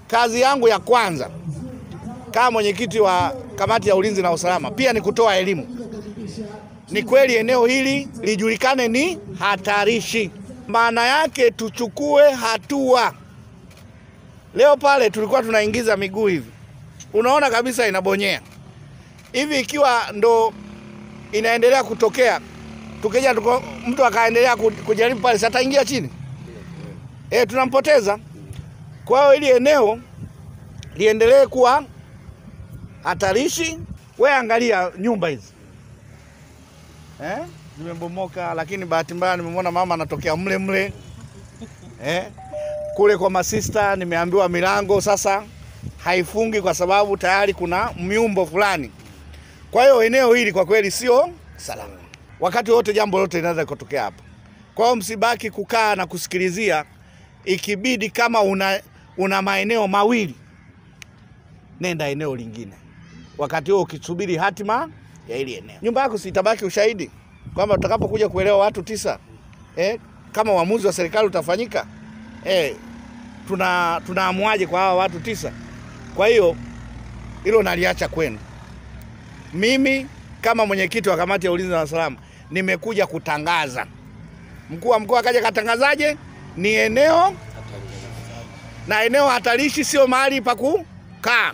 Kazi yangu ya kwanza kama mwenyekiti wa kamati ya ulinzi na usalama pia ni kutoa elimu. Ni kweli eneo hili lijulikane ni hatarishi. Maana yake tuchukue hatua. Leo pale tulikuwa tunaingiza miguu hivi. Unaona kabisa inabonyea. Hivi ikiwa ndo inaendelea kutokea, tukija mtu akaendelea kujaribu pale, sataingia chini. Tunampoteza. Kwa hiyo ili eneo liendelee kuwa hatarishi. Wewe angalia nyumba hizi. Zimebomoka, lakini bahati mbaya nimemwona mama anatokea mle. Kule kwa masista nimeambiwa milango sasa haifungi kwa sababu tayari kuna miumbo fulani. Kwa hiyo eneo hili kwa kweli sio salama. Wakati wote jambo lote linaweza kutokea hapa. Kwa hiyo msibaki kukaa na kusikilizia. Ikibidi kama una maeneo mawili, nenda eneo lingine. Wakati huo ukisubiri hatima ya ile eneo. Nyumba yako sitabaki ushahidi kwamba tutakapokuja kuelewa watu 9 kama uamuzi wa serikali utafanyika, tunaamuaje kwa hawa watu 9. Kwa hiyo hilo naliacha kwenu. Mimi kama mwenyekiti wa kamati ya ulinzi na usalama nimekuja kutangaza. Mkuu wa mkoa akaja katangazaje? Ni eneo na eneo hatarishi, sio mahali pa kukaa.